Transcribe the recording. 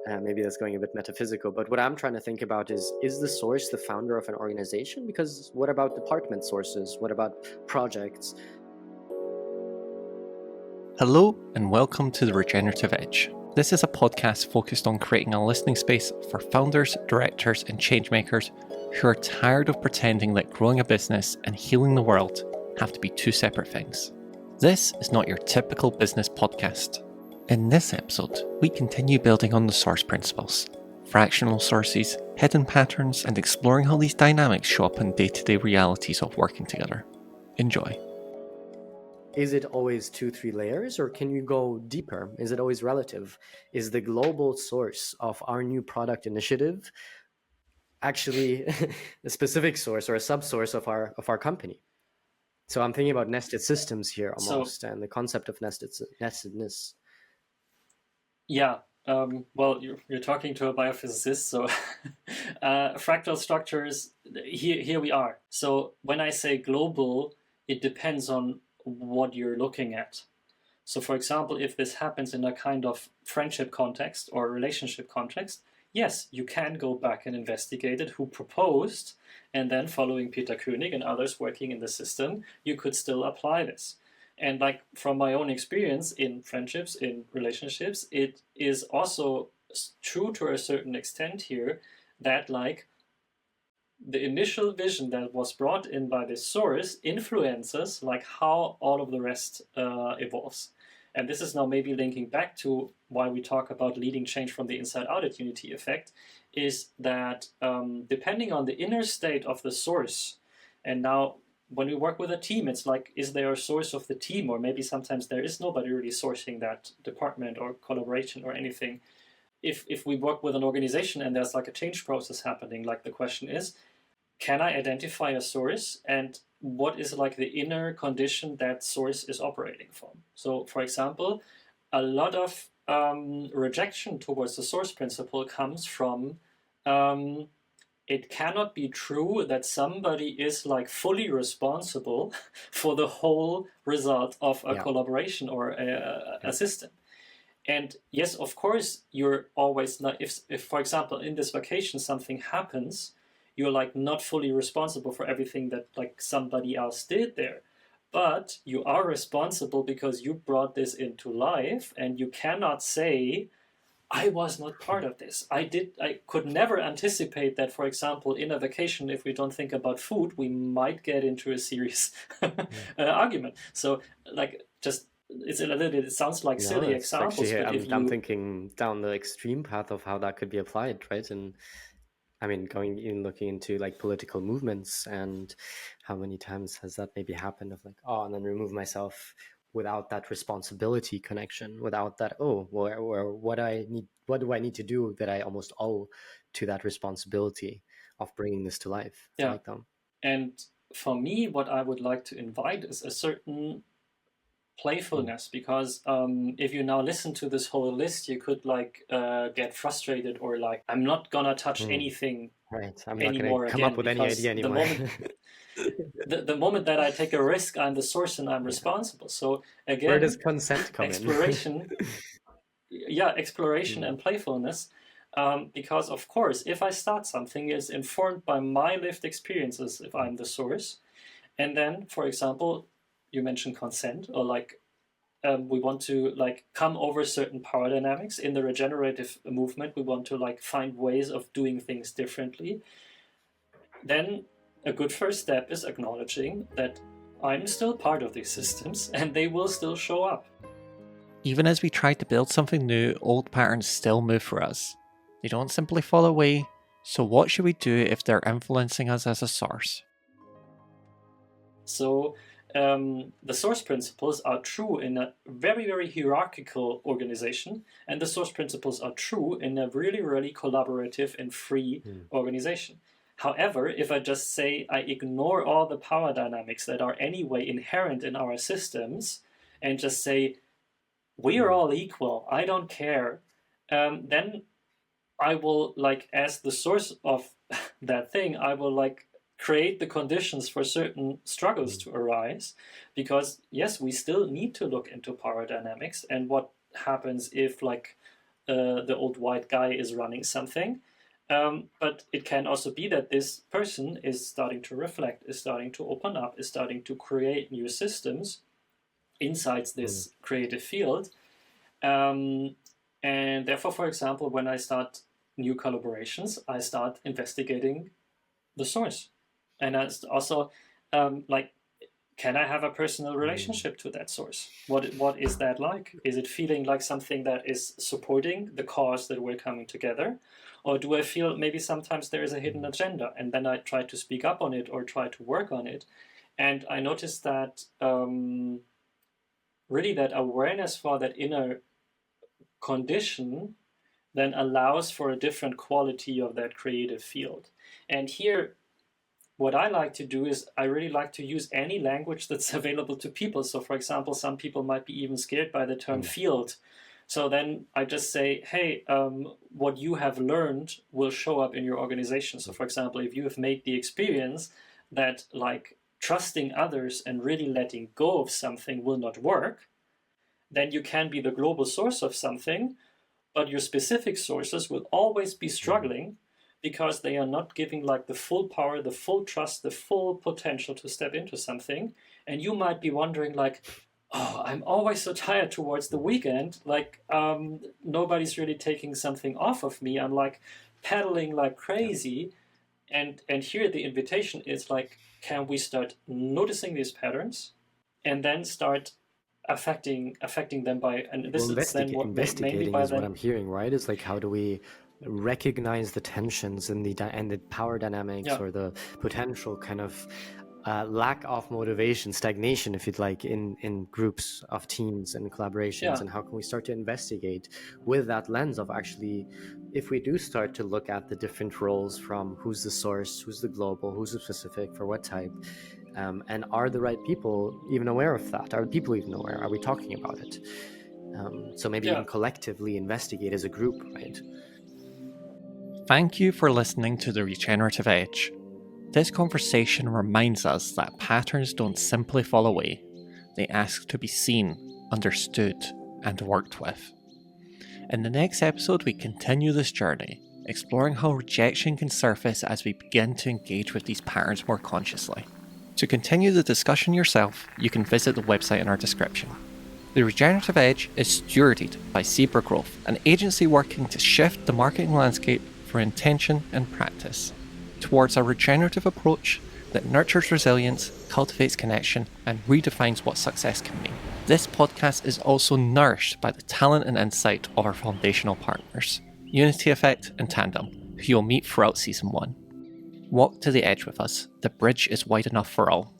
Maybe that's going a bit metaphysical, but what I'm trying to think about is the source the founder of an organization? Because what about department sources? What about projects? Hello and welcome to the Regenerative Edge. This is a podcast focused on creating a listening space for founders, directors, and changemakers who are tired of pretending that growing a business and healing the world have to be two separate things. This is not your typical business podcast. In this episode, we continue building on the source principles, fractional sources, hidden patterns, and exploring how these dynamics show up in day-to-day realities of working together. Enjoy. Is it always 2-3 layers, or can you go deeper? Is it always relative? Is the global source of our new product initiative actually a specific source or a subsource of our company? So I'm thinking about nested systems here almost, and the concept of nestedness. Yeah, well, you're talking to a biophysicist, so fractal structures, here we are. So when I say global, it depends on what you're looking at. So for example, if this happens in a kind of friendship context or relationship context, yes, you can go back and investigate it, who proposed, and then following Peter Koenig and others working in the system, you could still apply this. And like from my own experience in friendships, in relationships, it is also true to a certain extent here that like the initial vision that was brought in by this source influences like how all of the rest evolves. And this is now maybe linking back to why we talk about leading change from the inside out at unity effect, is that depending on the inner state of the source, and now when we work with a team, it's like, is there a source of the team? Or maybe sometimes there is nobody really sourcing that department or collaboration or anything. If we work with an organization and there's like a change process happening, like the question is, can I identify a source, and what is like the inner condition that source is operating from? So for example, a lot of rejection towards the source principle comes from it cannot be true that somebody is like fully responsible for the whole result of a collaboration or a system. And yes, of course, you're always like, if for example, in this vacation, something happens, you're like not fully responsible for everything that like somebody else did there. But you are responsible because you brought this into life, and you cannot say, I was not part of this. I could never anticipate that, for example, in a vacation, if we don't think about food, we might get into a serious argument. So like just, it's a little bit, it sounds like silly examples. Actually, but I'm thinking down the extreme path of how that could be applied, right? And I mean, looking into like political movements, and how many times has that maybe happened of like, oh, and then remove myself without that responsibility connection, without that, oh, or what do I need to do that I almost owe to that responsibility of bringing this to life? Yeah. And for me, what I would like to invite is a certain playfulness, because if you now listen to this whole list, you could like get frustrated, or like, I'm not gonna touch anything I'm anymore, not gonna come up with any idea anymore. The moment that I take a risk, I'm the source and I'm responsible. So again, where does consent come in? Exploration and playfulness. Because of course, if I start something, it's informed by my lived experiences if I'm the source. And then, for example, you mentioned consent, or like we want to like come over certain power dynamics in the regenerative movement. We want to like find ways of doing things differently. Then a good first step is acknowledging that I'm still part of these systems and they will still show up. Even as we try to build something new, old patterns still move for us. They don't simply fall away. So what should we do if they're influencing us as a source? So the source principles are true in a very, very hierarchical organization, and the source principles are true in a really, really collaborative and free organization. However, if I just say I ignore all the power dynamics that are anyway inherent in our systems, and just say, we are all equal, I don't care, then I will, like, as the source of that thing, I will, like, create the conditions for certain struggles to arise, because yes, we still need to look into power dynamics and what happens if, like, the old white guy is running something. But it can also be that this person is starting to reflect, is starting to open up, is starting to create new systems inside this creative field. And therefore, for example, when I start new collaborations, I start investigating the source. And I also like, can I have a personal relationship to that source? What is that like? Is it feeling like something that is supporting the cause that we're coming together? Or do I feel maybe sometimes there is a hidden agenda, and then I try to speak up on it or try to work on it? And I noticed that really that awareness for that inner condition then allows for a different quality of that creative field. And here, what I like to do is I really like to use any language that's available to people. So for example, some people might be even scared by the term field. So then I just say, hey, what you have learned will show up in your organization. So for example, if you have made the experience that like trusting others and really letting go of something will not work, then you can be the global source of something, but your specific sources will always be struggling because they are not giving like the full power, the full trust, the full potential to step into something. And you might be wondering like, oh, I'm always so tired towards the weekend. Like nobody's really taking something off of me. I'm like pedaling like crazy. And here the invitation is like, can we start noticing these patterns and then start affecting them by, and this is then what mainly by is what I'm hearing, right? It's like, how do we recognize the tensions in the power dynamics or the potential kind of lack of motivation, stagnation, if you'd like, in groups of teams and collaborations, and how can we start to investigate with that lens of actually, if we do start to look at the different roles from who's the source, who's the global, who's the specific, for what type, and are the right people even aware of that? Are people even aware? Are we talking about it? So maybe even collectively investigate as a group, right? Thank you for listening to The Regenerative Edge. This conversation reminds us that patterns don't simply fall away. They ask to be seen, understood, and worked with. In the next episode, we continue this journey, exploring how rejection can surface as we begin to engage with these patterns more consciously. To continue the discussion yourself, you can visit the website in our description. The Regenerative Edge is stewarded by Zebra Growth, an agency working to shift the marketing landscape for intention and practice towards a regenerative approach that nurtures resilience, cultivates connection, and redefines what success can mean. This podcast is also nourished by the talent and insight of our foundational partners, Unity Effect and Tandem, who you'll meet throughout Season 1. Walk to the edge with us. The bridge is wide enough for all.